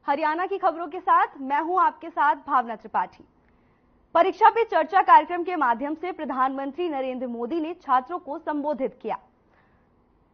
हरियाणा की खबरों के साथ मैं हूं आपके साथ भावना त्रिपाठी। परीक्षा पे चर्चा कार्यक्रम के माध्यम से प्रधानमंत्री नरेंद्र मोदी ने छात्रों को संबोधित किया।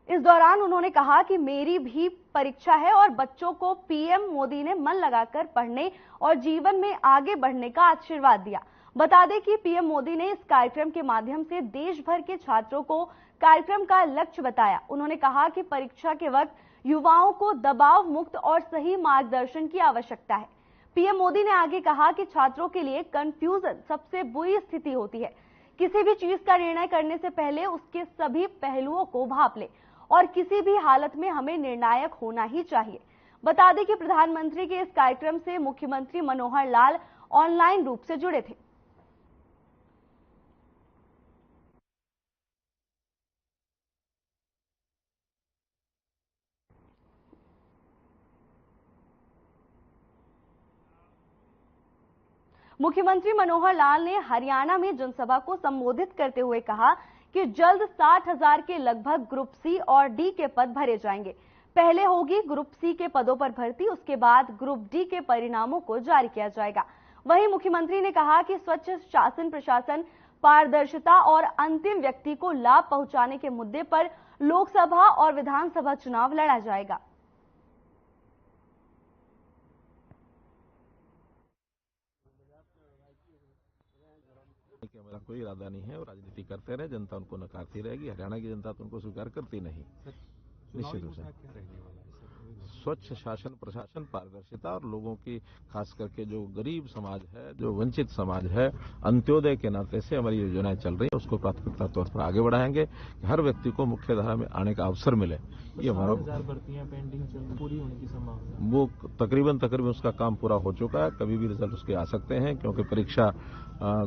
इस दौरान उन्होंने कहा कि मेरी भी परीक्षा है और बच्चों को पीएम मोदी ने मन लगाकर पढ़ने और जीवन में आगे बढ़ने का आशीर्वाद दिया। बता दें कि पीएम मोदी ने इस कार्यक्रम के माध्यम से देश भर के छात्रों को कार्यक्रम का लक्ष्य बताया। उन्होंने कहा कि परीक्षा के वक्त युवाओं को दबाव मुक्त और सही मार्गदर्शन की आवश्यकता है। पीएम मोदी ने आगे कहा कि छात्रों के लिए कंफ्यूजन सबसे बुरी स्थिति होती है। किसी भी चीज का निर्णय करने से पहले उसके सभी पहलुओं को भांप ले और किसी भी हालत में हमें निर्णायक होना ही चाहिए। बता दें कि प्रधानमंत्री के इस कार्यक्रम से मुख्यमंत्री मनोहर लाल ऑनलाइन रूप से जुड़े थे। मुख्यमंत्री मनोहर लाल ने हरियाणा में जनसभा को संबोधित करते हुए कहा कि जल्द 60,000 के लगभग ग्रुप सी और डी के पद भरे जाएंगे। पहले होगी ग्रुप सी के पदों पर भर्ती, उसके बाद ग्रुप डी के परिणामों को जारी किया जाएगा। वहीं मुख्यमंत्री ने कहा कि स्वच्छ शासन प्रशासन, पारदर्शिता और अंतिम व्यक्ति को लाभ पहुंचाने के मुद्दे पर लोकसभा और विधानसभा चुनाव लड़ा जाएगा। कि हमारा कोई इरादा नहीं है और राजनीति करते रहे, जनता उनको नकारती रहेगी। हरियाणा की जनता तो उनको स्वीकार करती नहीं। निश्चित रूप से स्वच्छ शासन प्रशासन, पारदर्शिता और लोगों की, खास करके जो गरीब समाज है, जो वंचित समाज है, अंत्योदय के नाते से हमारी योजनाएं चल रही है, उसको प्राथमिकता तौर पर आगे बढ़ाएंगे। हर व्यक्ति को मुख्य धारा में आने का अवसर मिले। ये हमारा भर्तियां पेंडिंग पूरी होने की संभावना, वो तकरीबन उसका काम पूरा हो चुका है। कभी भी रिजल्ट उसके आ सकते हैं, क्योंकि परीक्षा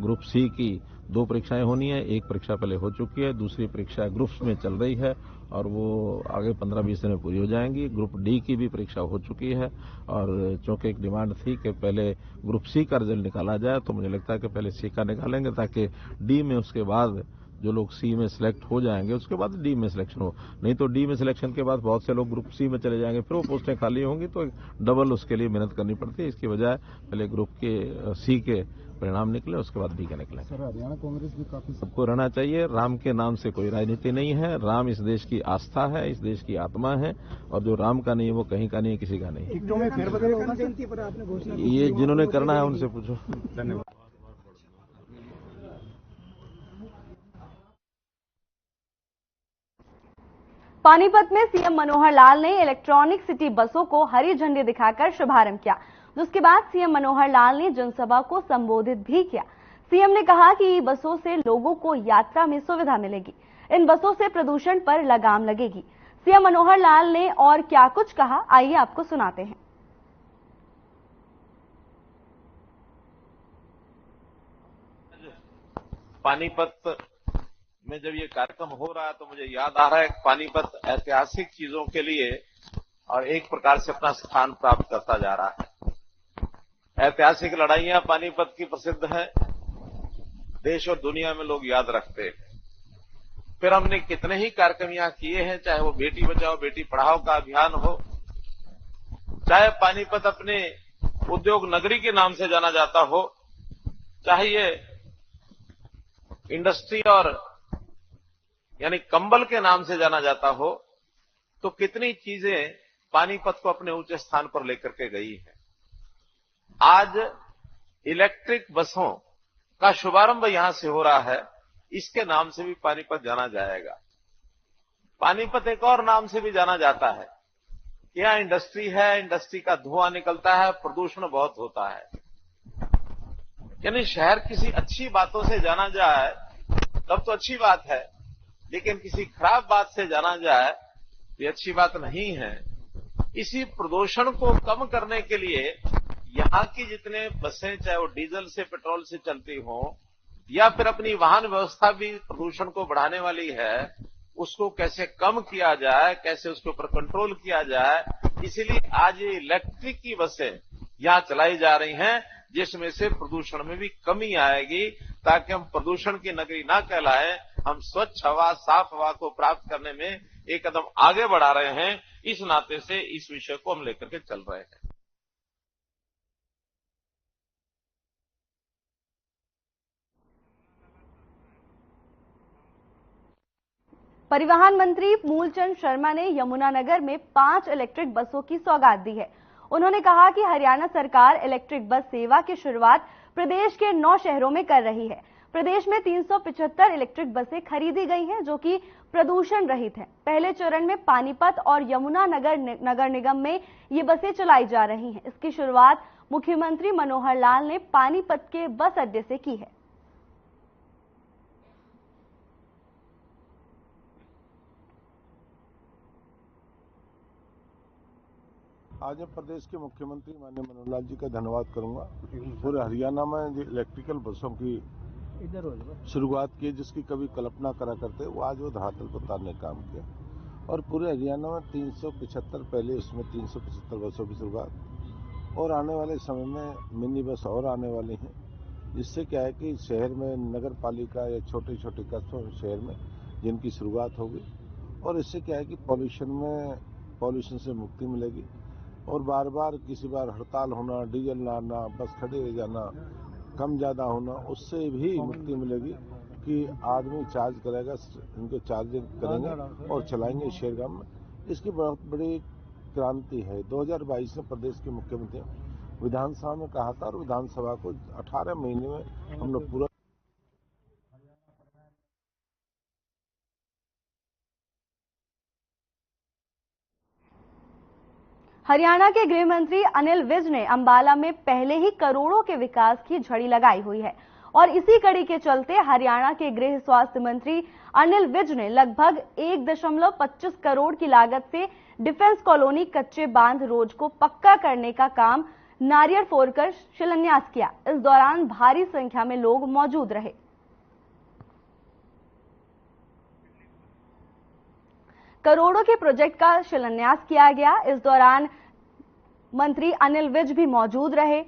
ग्रुप सी की 2 परीक्षाएं होनी है। एक परीक्षा पहले हो चुकी है, दूसरी परीक्षा ग्रुप्स में चल रही है और वो आगे 15-20 दिन में पूरी हो जाएंगी। ग्रुप डी की भी परीक्षा हो चुकी है और चूंकि एक डिमांड थी कि पहले ग्रुप सी का रिजल्ट निकाला जाए, तो मुझे लगता है कि पहले सी का निकालेंगे ताकि डी में उसके बाद जो लोग सी में सिलेक्ट हो जाएंगे उसके बाद डी में सिलेक्शन हो। नहीं तो डी में सिलेक्शन के बाद बहुत से लोग ग्रुप सी में चले जाएंगे, फिर वो पोस्टें खाली होंगी, तो डबल उसके लिए मेहनत करनी पड़ती है। इसकी बजाय पहले ग्रुप के सी के परिणाम निकले, उसके बाद डी के निकले। सर, हरियाणा कांग्रेस भी काफी सबको रहना चाहिए। राम के नाम से कोई राजनीति नहीं है। राम इस देश की आस्था है, इस देश की आत्मा है, और जो राम का नहीं है वो कहीं का नहीं है, किसी का नहीं है। ये जिन्होंने करना है उनसे पूछो। धन्यवाद। पानीपत में सीएम मनोहर लाल ने इलेक्ट्रॉनिक सिटी बसों को हरी झंडी दिखाकर शुभारंभ किया, जिसके बाद सीएम मनोहर लाल ने जनसभा को संबोधित भी किया। सीएम ने कहा कि ई बसों से लोगों को यात्रा में सुविधा मिलेगी, इन बसों से प्रदूषण पर लगाम लगेगी। सीएम मनोहर लाल ने और क्या कुछ कहा, आइए आपको सुनाते हैं। पानीपत में जब ये कार्यक्रम हो रहा है तो मुझे याद आ रहा है पानीपत ऐतिहासिक चीजों के लिए और एक प्रकार से अपना स्थान प्राप्त करता जा रहा है। ऐतिहासिक लड़ाइयां पानीपत की प्रसिद्ध है, देश और दुनिया में लोग याद रखते हैं। फिर हमने कितने ही कार्यक्रम यहां किए हैं, चाहे वो बेटी बचाओ बेटी पढ़ाओ का अभियान हो, चाहे पानीपत अपने उद्योग नगरी के नाम से जाना जाता हो, चाहे ये इंडस्ट्री और यानी कंबल के नाम से जाना जाता हो, तो कितनी चीजें पानीपत को अपने ऊंचे स्थान पर लेकर के गई है। आज इलेक्ट्रिक बसों का शुभारंभ यहां से हो रहा है, इसके नाम से भी पानीपत जाना जाएगा। पानीपत एक और नाम से भी जाना जाता है। यहां इंडस्ट्री है, इंडस्ट्री का धुआं निकलता है, प्रदूषण बहुत होता है। यानी शहर किसी अच्छी बातों से जाना जाए तब तो अच्छी बात है, लेकिन किसी खराब बात से जाना जाए ये अच्छी बात नहीं है। इसी प्रदूषण को कम करने के लिए यहां की जितने बसें, चाहे वो डीजल से पेट्रोल से चलती हो या फिर अपनी वाहन व्यवस्था भी प्रदूषण को बढ़ाने वाली है, उसको कैसे कम किया जाए, कैसे उसके ऊपर कंट्रोल किया जाए, इसीलिए आज ये इलेक्ट्रिक की बसें यहां चलाई जा रही हैं, जिसमें से प्रदूषण में भी कमी आएगी, ताकि हम प्रदूषण की नगरी ना कहलाएं, हम स्वच्छ हवा, साफ हवा को प्राप्त करने में एक कदम आगे बढ़ा रहे हैं। इस नाते से इस विषय को हम लेकर के चल रहे हैं। परिवहन मंत्री मूलचंद शर्मा ने यमुनानगर में 5 इलेक्ट्रिक बसों की सौगात दी है। उन्होंने कहा कि हरियाणा सरकार इलेक्ट्रिक बस सेवा की शुरुआत प्रदेश के 9 शहरों में कर रही है। प्रदेश में 375 इलेक्ट्रिक बसें खरीदी गई हैं, जो कि प्रदूषण रहित हैं। पहले चरण में पानीपत और यमुनानगर नगर निगम में ये बसें चलाई जा रही हैं। इसकी शुरुआत मुख्यमंत्री मनोहर लाल ने पानीपत के बस अड्डे से की है। आज मैं प्रदेश के मुख्यमंत्री माननीय मनोहर लाल जी का धन्यवाद करूंगा। पूरे हरियाणा में जो इलेक्ट्रिकल बसों की शुरुआत की, जिसकी कभी कल्पना करा करते, वो आज वो धरातल पर उतारने का काम किया। और पूरे हरियाणा में 375, पहले उसमें 375 बसों की शुरुआत, और आने वाले समय में मिनी बस और आने वाली हैं, जिससे क्या है कि शहर में नगर पालिका या छोटे छोटे कस्बों शहर में जिनकी शुरुआत होगी, और इससे क्या है कि पॉल्यूशन से मुक्ति मिलेगी। और बार बार किसी बार हड़ताल होना, डीजल ना आना, बस खड़े रह जाना, कम ज़्यादा होना, उससे भी मुक्ति मिलेगी कि आदमी चार्ज करेगा, इनको चार्जिंग करेंगे और चलाएंगे शहर गांव में। इसकी बहुत बड़ी क्रांति है। 2022 में प्रदेश के मुख्यमंत्री विधानसभा में कहा था, और विधानसभा को 18 महीने में हमने पूरा। हरियाणा के गृह मंत्री अनिल विज ने अंबाला में पहले ही करोड़ों के विकास की झड़ी लगाई हुई है, और इसी कड़ी के चलते हरियाणा के गृह स्वास्थ्य मंत्री अनिल विज ने लगभग 1.25 करोड़ की लागत से डिफेंस कॉलोनी कच्चे बांध रोड को पक्का करने का काम नारियल फोड़कर शिलान्यास किया। इस दौरान भारी संख्या में लोग मौजूद रहे। करोड़ों के प्रोजेक्ट का शिलान्यास किया गया। इस दौरान मंत्री अनिल विज भी मौजूद रहे।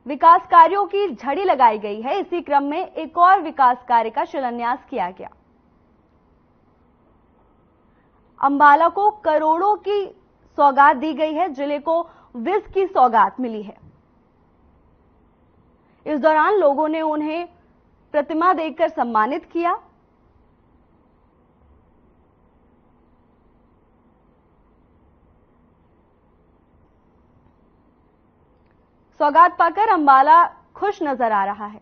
विकास कार्यों की झड़ी लगाई गई है। इसी क्रम में एक और विकास कार्य का शिलान्यास किया गया। अंबाला को करोड़ों की सौगात दी गई है। जिले को विज की सौगात मिली है। इस दौरान लोगों ने उन्हें प्रतिमा देकर सम्मानित किया। सौगात पाकर अंबाला खुश नजर आ रहा है।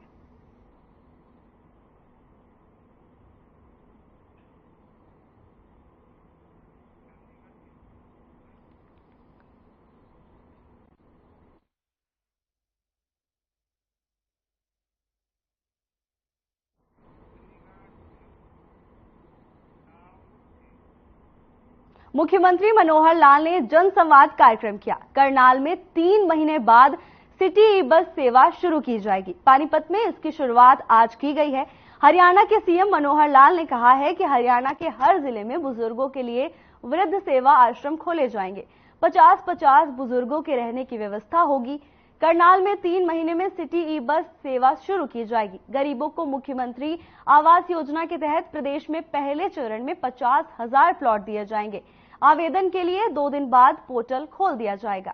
मुख्यमंत्री मनोहर लाल ने जनसंवाद कार्यक्रम किया। करनाल में 3 महीने बाद सिटी ई बस सेवा शुरू की जाएगी। पानीपत में इसकी शुरुआत आज की गई है। हरियाणा के सीएम मनोहर लाल ने कहा है कि हरियाणा के हर जिले में बुजुर्गों के लिए वृद्ध सेवा आश्रम खोले जाएंगे। 50-50 बुजुर्गों के रहने की व्यवस्था होगी। करनाल में 3 महीने में सिटी ई बस सेवा शुरू की जाएगी। गरीबों को मुख्यमंत्री आवास योजना के तहत प्रदेश में पहले चरण में 50,000 प्लॉट दिए जाएंगे। आवेदन के लिए 2 दिन बाद पोर्टल खोल दिया जाएगा।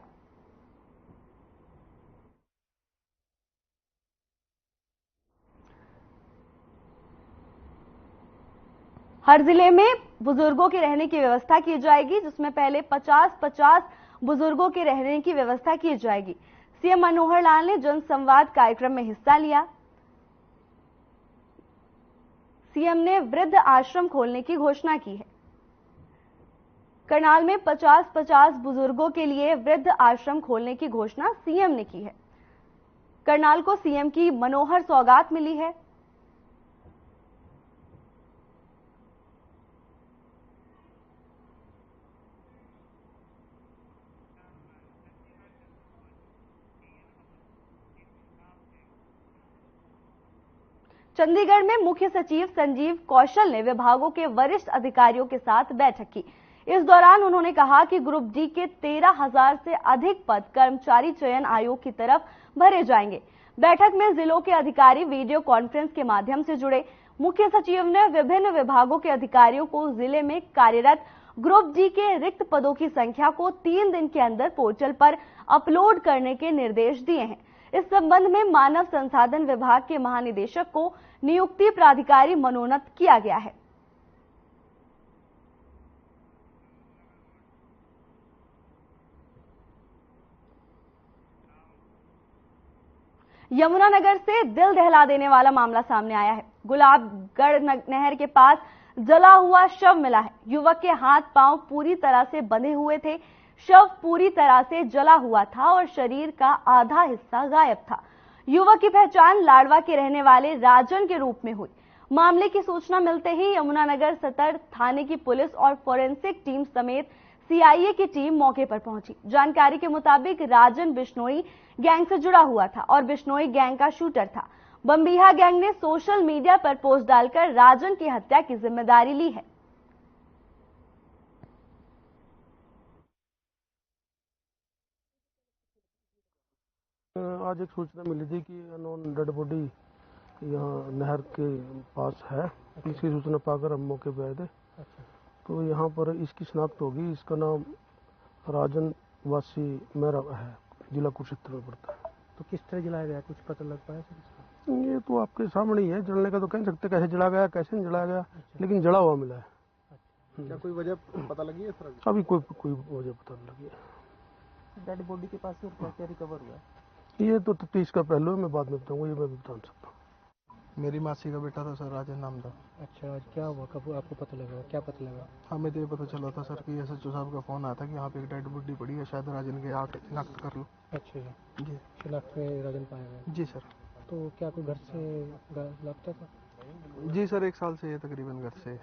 हर जिले में बुजुर्गों के रहने की व्यवस्था की जाएगी, जिसमें पहले 50-50 बुजुर्गों के रहने की व्यवस्था की जाएगी। सीएम मनोहर लाल ने जनसंवाद कार्यक्रम में हिस्सा लिया। सीएम ने वृद्ध आश्रम खोलने की घोषणा की है। करनाल में 50-50 बुजुर्गों के लिए वृद्ध आश्रम खोलने की घोषणा सीएम ने की है। करनाल को सीएम की मनोहर सौगात मिली है। चंडीगढ़ में मुख्य सचिव संजीव कौशल ने विभागों के वरिष्ठ अधिकारियों के साथ बैठक की। इस दौरान उन्होंने कहा कि ग्रुप डी के 13,000 से अधिक पद कर्मचारी चयन आयोग की तरफ भरे जाएंगे। बैठक में जिलों के अधिकारी वीडियो कॉन्फ्रेंस के माध्यम से जुड़े। मुख्य सचिव ने विभिन्न विभागों के अधिकारियों को जिले में कार्यरत ग्रुप डी के रिक्त पदों की संख्या को 3 दिन के अंदर पोर्टल पर अपलोड करने के निर्देश दिए हैं। इस संबंध में मानव संसाधन विभाग के महानिदेशक को नियुक्ति प्राधिकारी मनोनीत किया गया है। यमुनानगर से दिल दहला देने वाला मामला सामने आया है। गुलाबगढ़ नहर के पास जला हुआ शव मिला है। युवक के हाथ पांव पूरी तरह से बंधे हुए थे। शव पूरी तरह से जला हुआ था और शरीर का आधा हिस्सा गायब था। युवक की पहचान लाडवा के रहने वाले राजन के रूप में हुई। मामले की सूचना मिलते ही यमुनानगर सदर थाने की पुलिस और फोरेंसिक टीम समेत सीआईए की टीम मौके पर पहुंची। जानकारी के मुताबिक राजन बिश्नोई गैंग से जुड़ा हुआ था और बिश्नोई गैंग का शूटर था। बम्बिहा गैंग ने सोशल मीडिया पर पोस्ट डालकर राजन की हत्या की जिम्मेदारी ली है। आज एक सूचना मिली थी कि अननोन डेड बॉडी यहाँ नहर के पास है। इसकी सूचना पाकर हम मौके पर आए थे। तो यहाँ पर इसकी शिनाख्त होगी। इसका नाम राजन वासी मेरा है, जिला कुरुक्षेत्र में पड़ता है। तो किस तरह जलाया गया, कुछ पता लग पाया? ये तो आपके सामने ही है। जलने का तो कह सकते कैसे जला गया, कैसे नहीं जलाया गया, लेकिन जला हुआ मिला है। क्या कोई वजह पता लगी है सर? अभी कोई वजह पता नहीं लगी है। डेड बॉडी के पास से क्या रिकवर हुआ? ये तो 30 का पहलू है, मैं बाद में बताऊंगा। ये मैं भी बता सकता हूँ। मेरी मासी का बेटा था सर, राजन नाम था। अच्छा, आज क्या हुआ, कब आपको पता लगा, क्या पता लगा? हमें तो ये पता चला था सर कि एसएचओ साहब का फोन आया था कि यहाँ पे एक डेड बॉडी पड़ी है, शायद राजन के आके शिनाख्त कर लो। अच्छा जी, शिनाख्त में राजन पाया गया? जी सर। तो क्या कोई घर से लापता था? जी सर, 1 साल से ये तकरीबन घर से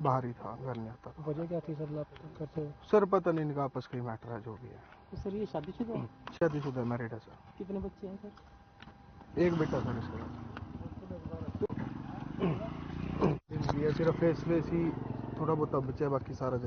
बाहर ही था, घर नहीं आता। वजह क्या थी सर लापता घर से? सर पता नहीं, इनका आपस का ही मैटर है जो भी है। तो सर ये शादीशुदा? शादीशुदा मैरिड है सर। कितने बच्चे हैं सर? एक बेटा सर इसका। ये सिर्फ फेस ही थोड़ा बहुत बचा है, बाकी सारा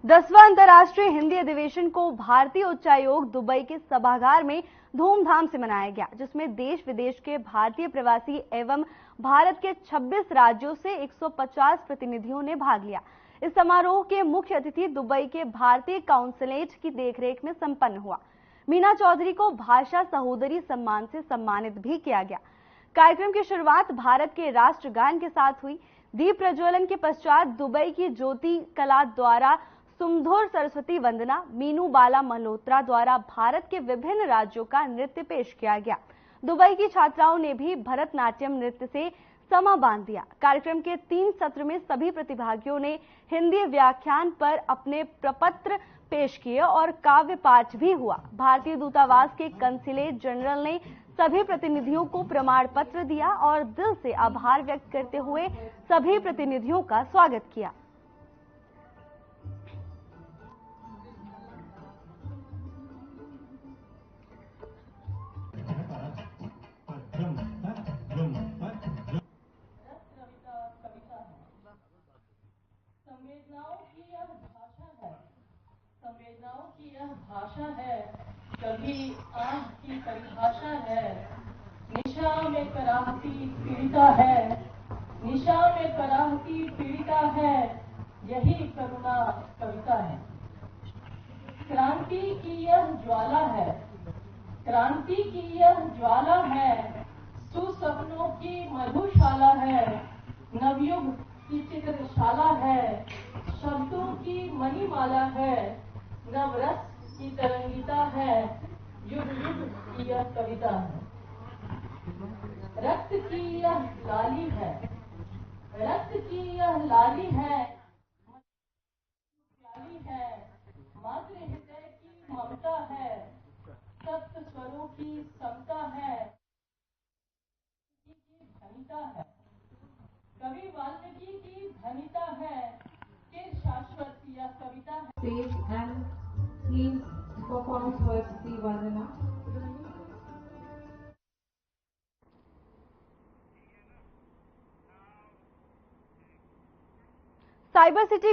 10वां अंतर्राष्ट्रीय हिंदी अधिवेशन को भारतीय उच्चायोग दुबई के सभागार में धूमधाम से मनाया गया, जिसमें देश विदेश के भारतीय प्रवासी एवं भारत के 26 राज्यों से 150 प्रतिनिधियों ने भाग लिया। इस समारोह के मुख्य अतिथि दुबई के भारतीय काउंसलेट की देखरेख में संपन्न हुआ। मीना चौधरी को भाषा सहोदरी सम्मान से सम्मानित भी किया गया। कार्यक्रम की शुरुआत भारत के राष्ट्रगान के साथ हुई। दीप प्रज्वलन के पश्चात दुबई की ज्योति कला द्वारा सुमधुर सरस्वती वंदना, मीनू बाला मल्होत्रा द्वारा भारत के विभिन्न राज्यों का नृत्य पेश किया गया। दुबई की छात्राओं ने भी भरतनाट्यम नृत्य से समा बांध दिया। कार्यक्रम के 3 सत्र में सभी प्रतिभागियों ने हिंदी व्याख्यान पर अपने प्रपत्र पेश किए और काव्य पाठ भी हुआ। भारतीय दूतावास के कंसुलेट जनरल ने सभी प्रतिनिधियों को प्रमाण पत्र दिया और दिल से आभार व्यक्त करते हुए सभी प्रतिनिधियों का स्वागत किया। संवेदनाओं की यह भाषा है, कभी आँख की परिभाषा है। निशा में कराहती पीड़िता है, निशा में कराहती पीड़िता है, यही करुणा कविता है। क्रांति की यह ज्वाला है, क्रांति की यह ज्वाला है, सुसपनों की मधुशाला है, नवयुग की चित्रशाला है, शब्दों की मणिमाला है, नवरस की तरंगिता है, युग युग की यह कविता है। रक्त की यह लाली है, रक्त की यह लाली है, प्याली है, मातृ हृदय की ममता है, सप्त स्वरों की समता है, धनिता है, कवि वाल्मीकि की धनिता है, चिर शाश्वत यह कविता है। Stage and please perform Swasti Vandana. Cyber city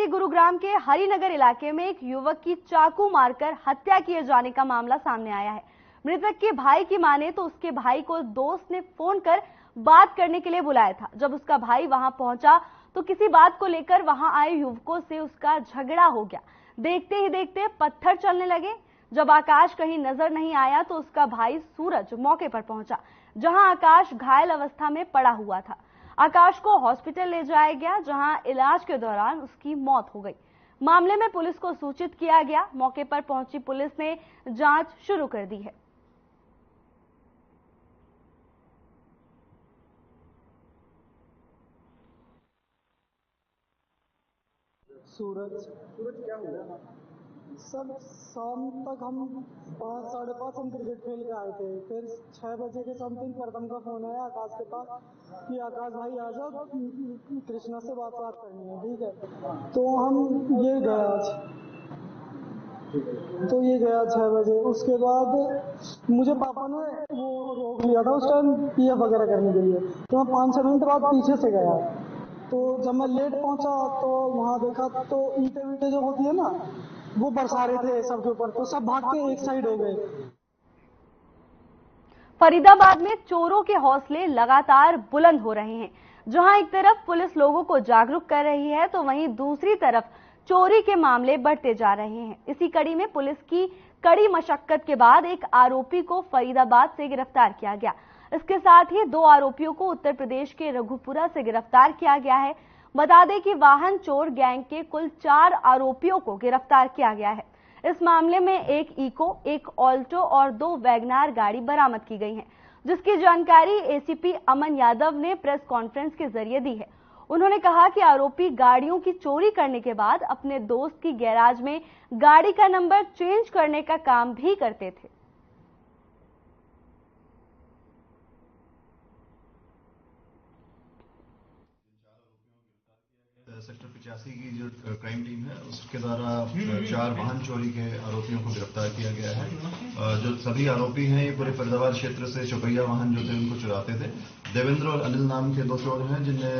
Gurugram के हरिनगर इलाके में एक युवक की चाकू मारकर हत्या किए जाने का मामला सामने आया है। मृतक के भाई की माने तो उसके भाई को दोस्त ने फोन कर बात करने के लिए बुलाया था। जब उसका भाई वहां पहुंचा तो किसी बात को लेकर वहां आए युवकों से उसका झगड़ा हो गया। देखते ही देखते पत्थर चलने लगे। जब आकाश कहीं नजर नहीं आया तो उसका भाई सूरज मौके पर पहुंचा, जहां आकाश घायल अवस्था में पड़ा हुआ था। आकाश को हॉस्पिटल ले जाया गया, जहां इलाज के दौरान उसकी मौत हो गई। मामले में पुलिस को सूचित किया गया। मौके पर पहुंची पुलिस ने जांच शुरू कर दी है। सूरज क्या हुआ सर? शाम तक हम 5 साढ़े 5 हम क्रिकेट खेल के आए थे। फिर 6 बजे के समथिंग प्रथम का फोन आया आकाश के पास कि आकाश भाई आ जाओ, कृष्णा से बात करनी है। ठीक है, तो हम ये गया 6 बजे। उसके बाद मुझे पापा ने वो रोक लिया था उस टाइम पीएफ वगैरह करने के लिए, तो मैं 5-6 मिनट बाद पीछे से गया। तो जब मैं लेट पहुंचा तो वहां देखा तो ईंटें वींटें जो होती है ना, वो बरसा रहे थे सबके ऊपर, तो सब भाग के एक साइड हो गए। फरीदाबाद में चोरों के हौसले लगातार बुलंद हो रहे हैं। जहां एक तरफ पुलिस लोगों को जागरूक कर रही है, तो वहीं दूसरी तरफ चोरी के मामले बढ़ते जा रहे हैं। इसी कड़ी में पुलिस की कड़ी मशक्कत के बाद एक आरोपी को फरीदाबाद से गिरफ्तार किया गया। इसके साथ ही 2 आरोपियों को उत्तर प्रदेश के रघुपुरा से गिरफ्तार किया गया है। बता दें कि वाहन चोर गैंग के कुल 4 आरोपियों को गिरफ्तार किया गया है। इस मामले में एक इको, एक ऑल्टो और 2 वैगनार गाड़ी बरामद की गई हैं, जिसकी जानकारी एसीपी अमन यादव ने प्रेस कॉन्फ्रेंस के जरिए दी है। उन्होंने कहा कि आरोपी गाड़ियों की चोरी करने के बाद अपने दोस्त की गैराज में गाड़ी का नंबर चेंज करने का काम भी करते थे। सेक्टर 85 की जो क्राइम टीम है उसके द्वारा 4 वाहन चोरी के आरोपियों को गिरफ्तार किया गया है। जो सभी आरोपी हैं ये पूरे फरीदाबाद क्षेत्र से चौपहिया वाहन जो थे उनको चुराते थे। देवेंद्र और अनिल नाम के 2 चोर हैं जिनने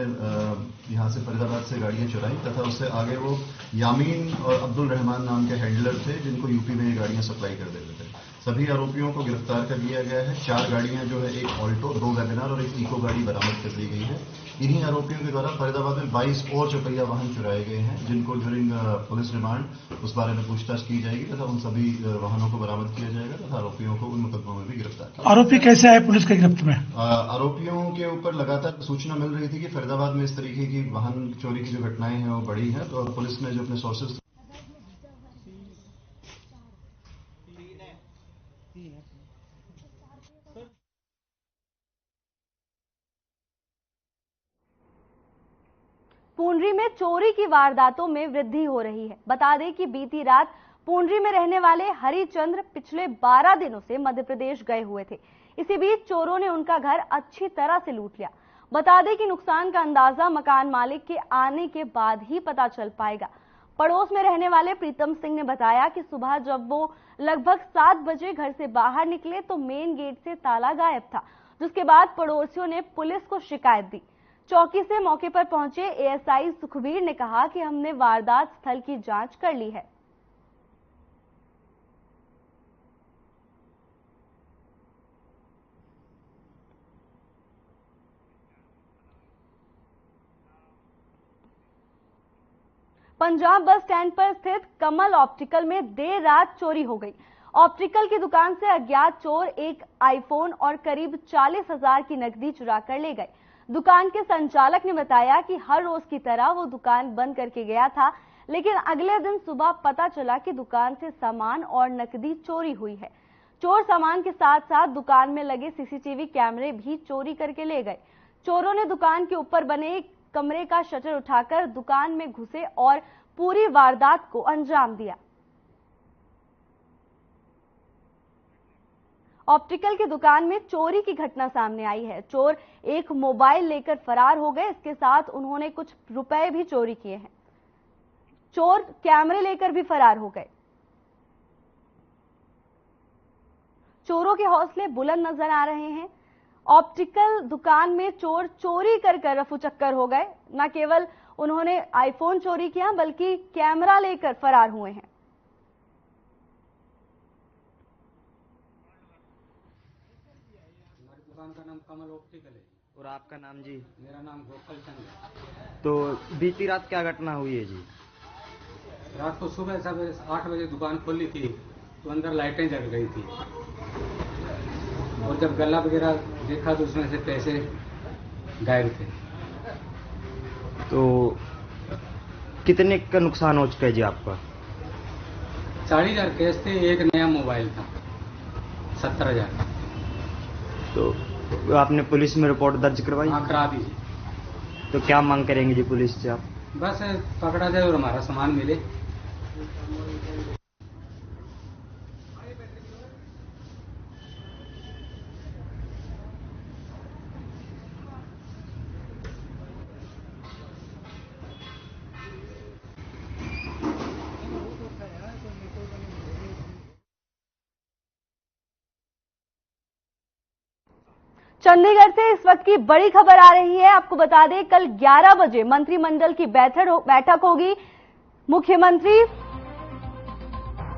यहाँ से फरीदाबाद से गाड़ियां चुराई, तथा उससे आगे वो यामीन और अब्दुल रहमान नाम के हैंडलर थे जिनको यूपी में ये गाड़ियां सप्लाई कर देते थे। सभी आरोपियों को गिरफ्तार कर लिया गया है। 4 गाड़ियां जो है, एक ऑल्टो, 2 वैगनार और एक इको गाड़ी बरामद कर ली गई है। इन्हीं आरोपियों के द्वारा फरीदाबाद में 22 और चौपहिया वाहन चुराए गए हैं, जिनको ड्यूरिंग पुलिस रिमांड उस बारे में पूछताछ की जाएगी तथा उन सभी वाहनों को बरामद किया जाएगा तथा आरोपियों को उन मुकदमों में भी गिरफ्तार किया। आरोपी कैसे आए पुलिस के गिरफ्त में? आरोपियों के ऊपर लगातार सूचना मिल रही थी कि फरीदाबाद में इस तरीके की वाहन चोरी की जो घटनाएं हैं वो बढ़ी हैं, तो पुलिस ने जो अपने सोर्सेज पूंडरी में चोरी की वारदातों में वृद्धि हो रही है। बता दें कि बीती रात पूंडरी में रहने वाले हरिचंद्र पिछले 12 दिनों से मध्य प्रदेश गए हुए थे। इसी बीच चोरों ने उनका घर अच्छी तरह से लूट लिया। बता दें कि नुकसान का अंदाजा मकान मालिक के आने के बाद ही पता चल पाएगा। पड़ोस में रहने वाले प्रीतम सिंह ने बताया कि सुबह जब वो लगभग 7 बजे घर से बाहर निकले तो मेन गेट से ताला गायब था, जिसके बाद पड़ोसियों ने पुलिस को शिकायत दी। चौकी से मौके पर पहुंचे एएसआई सुखबीर ने कहा कि हमने वारदात स्थल की जांच कर ली है। पंजाब बस स्टैंड पर स्थित कमल ऑप्टिकल में देर रात चोरी हो गई। ऑप्टिकल की दुकान से अज्ञात चोर एक आईफोन और करीब 40,000 की नकदी चुरा कर ले गए। दुकान के संचालक ने बताया कि हर रोज की तरह वो दुकान बंद करके गया था, लेकिन अगले दिन सुबह पता चला कि दुकान से सामान और नकदी चोरी हुई है। चोर सामान के साथ साथ दुकान में लगे सीसीटीवी कैमरे भी चोरी करके ले गए। चोरों ने दुकान के ऊपर बने कमरे का शटर उठाकर दुकान में घुसे और पूरी वारदात को अंजाम दिया। ऑप्टिकल की दुकान में चोरी की घटना सामने आई है। चोर एक मोबाइल लेकर फरार हो गए। इसके साथ उन्होंने कुछ रुपए भी चोरी किए हैं। चोर कैमरे लेकर भी फरार हो गए। चोरों के हौसले बुलंद नजर आ रहे हैं। ऑप्टिकल दुकान में चोर चोरी कर रफू चक्कर हो गए। न केवल उन्होंने आईफोन चोरी किया बल्कि कैमरा लेकर फरार हुए हैं। दुकान का नाम कमल ऑप्टिकल है। और आपका नाम जी? मेरा नाम गोपाल चंद है। तो बीती रात क्या घटना हुई है जी? रात को सुबह 8 बजे दुकान खोली थी तो अंदर लाइटें जल रही थी, और जब गला वगैरह देखा तो उसमें से पैसे गायब थे। तो कितने का नुकसान हो चुका है जी आपका? 40,000 कैश थे, एक नया मोबाइल था 70,000। तो आपने पुलिस में रिपोर्ट दर्ज करवाई? हाँ, करा दीजिए। तो क्या मांग करेंगे जी पुलिस से आप? बस पकड़ा जाए और हमारा सामान मिले। चंडीगढ़ से इस वक्त की बड़ी खबर आ रही है। आपको बता दें, कल 11 बजे मंत्रिमंडल की बैठक होगी। मुख्यमंत्री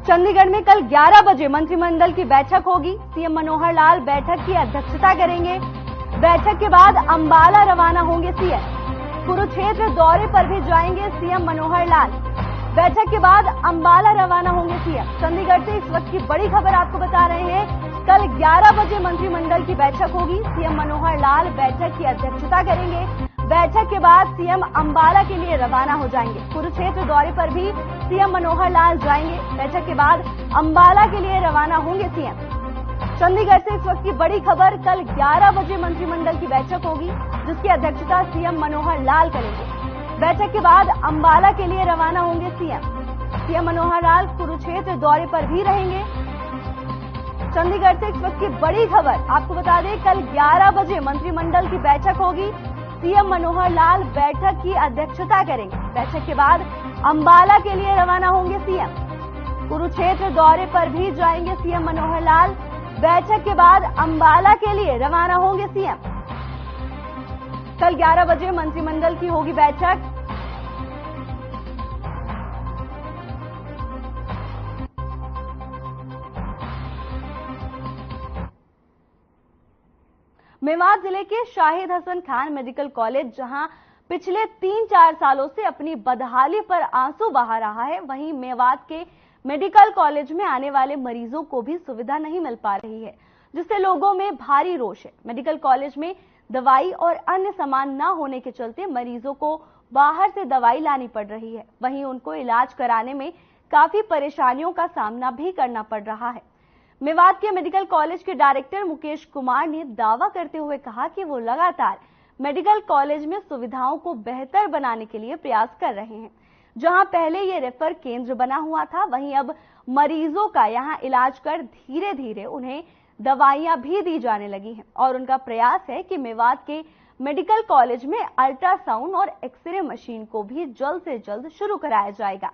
चंडीगढ़ में कल 11 बजे मंत्रिमंडल की बैठक होगी। सीएम मनोहर लाल बैठक की अध्यक्षता करेंगे। बैठक के बाद अंबाला रवाना होंगे सीएम। कुरुक्षेत्र दौरे पर भी जाएंगे सीएम मनोहर लाल। बैठक के बाद अंबाला रवाना होंगे सीएम। चंडीगढ़ से इस वक्त की बड़ी खबर आपको बता रहे हैं। कल 11 बजे मंत्रिमंडल की बैठक होगी। सीएम मनोहर लाल बैठक की अध्यक्षता करेंगे। बैठक के बाद सीएम अंबाला के लिए रवाना हो जाएंगे। कुरुक्षेत्र दौरे पर भी सीएम मनोहर लाल जाएंगे। बैठक के बाद अंबाला के लिए रवाना होंगे सीएम। चंडीगढ़ से इस वक्त की बड़ी खबर, कल 11 बजे मंत्रिमंडल की बैठक होगी, जिसकी अध्यक्षता सीएम मनोहर लाल करेंगे। बैठक के बाद अंबाला के लिए रवाना होंगे सीएम। सीएम मनोहर लाल कुरुक्षेत्र दौरे पर भी रहेंगे। चंडीगढ़ से इस वक्त की बड़ी खबर आपको बता दें, कल 11 बजे मंत्रिमंडल की बैठक होगी। सीएम मनोहर लाल बैठक की अध्यक्षता करेंगे। बैठक के बाद अंबाला के लिए रवाना होंगे सीएम। कुरुक्षेत्र दौरे पर भी जाएंगे सीएम मनोहर लाल। बैठक के बाद अंबाला के लिए रवाना होंगे सीएम। कल 11 बजे मंत्रिमंडल की होगी बैठक। मेवात जिले के शाहिद हसन खान मेडिकल कॉलेज, जहां पिछले 3-4 सालों से अपनी बदहाली पर आंसू बहा रहा है, वहीं मेवात के मेडिकल कॉलेज में आने वाले मरीजों को भी सुविधा नहीं मिल पा रही है, जिससे लोगों में भारी रोष है। मेडिकल कॉलेज में दवाई और अन्य सामान न होने के चलते मरीजों को बाहर से दवाई लानी पड़ रही है। वहीं उनको इलाज कराने में काफी परेशानियों का सामना भी करना पड़ रहा है। मेवात के मेडिकल कॉलेज के डायरेक्टर मुकेश कुमार ने दावा करते हुए कहा कि वो लगातार मेडिकल कॉलेज में सुविधाओं को बेहतर बनाने के लिए प्रयास कर रहे हैं। जहां पहले ये रेफर केंद्र बना हुआ था, वहीं अब मरीजों का यहां इलाज कर धीरे धीरे उन्हें दवाइयां भी दी जाने लगी हैं और उनका प्रयास है कि मेवात के मेडिकल कॉलेज में अल्ट्रासाउंड और एक्सरे मशीन को भी जल्द से जल्द शुरू कराया जाएगा।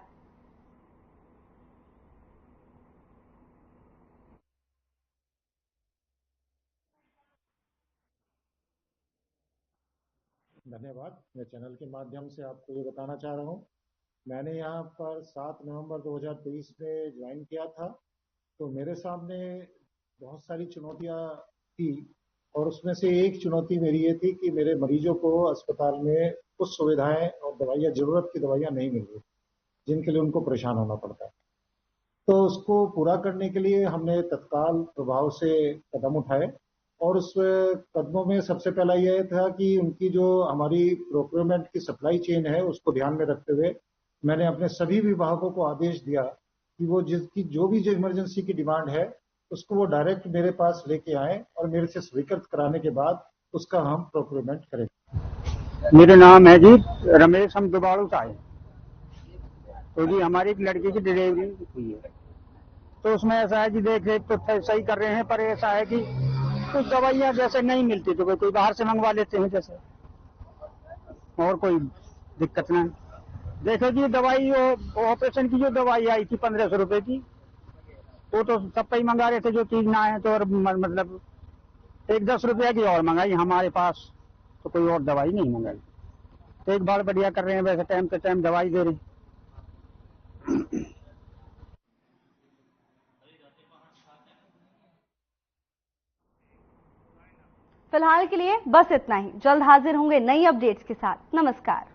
धन्यवाद। मैं चैनल के माध्यम से आपको ये बताना चाह रहा हूँ, मैंने यहाँ पर 7 नवंबर 2023 में ज्वाइन किया था। तो मेरे सामने बहुत सारी चुनौतियाँ थी और उसमें से एक चुनौती मेरी ये थी कि मेरे मरीजों को अस्पताल में कुछ सुविधाएं और दवाइयाँ, जरूरत की दवाइयाँ नहीं मिल रही, जिनके लिए उनको परेशान होना पड़ता है। तो उसको पूरा करने के लिए हमने तत्काल प्रभाव से कदम उठाए और उस कदमों में सबसे पहला यह था कि उनकी जो हमारी प्रोक्योरमेंट की सप्लाई चेन है, उसको ध्यान में रखते हुए मैंने अपने सभी विभागों को आदेश दिया कि वो जिसकी जो भी इमरजेंसी की डिमांड है उसको वो डायरेक्ट मेरे पास लेके आए और मेरे से स्वीकृत कराने के बाद उसका हम प्रोक्योरमेंट करेंगे। मेरा नाम है जी रमेश, हम दुबाड़ू से आए। तो जी हमारी एक लड़की की डिलीवरी हुई है, तो उसमें ऐसा है कि देख रेख तो सही कर रहे हैं, पर ऐसा है कि कुछ दवाइयाँ जैसे नहीं मिलती तो कोई बाहर से मंगवा लेते हैं जैसे, और कोई दिक्कत नहीं। देखो जी दवाई, ऑपरेशन की जो दवाई आई थी 1500 रुपए की, वो तो सब कहीं मंगा रहे थे जो चीज ना है, तो और मतलब एक 10 रुपया की और मंगाई हमारे पास, तो कोई और दवाई नहीं मंगाई। देखभाल बढ़िया कर रहे हैं, वैसे टाइम पे टाइम दवाई दे रहे हैं। फिलहाल के लिए बस इतना ही। जल्द हाजिर होंगे नई अपडेट्स के साथ। नमस्कार।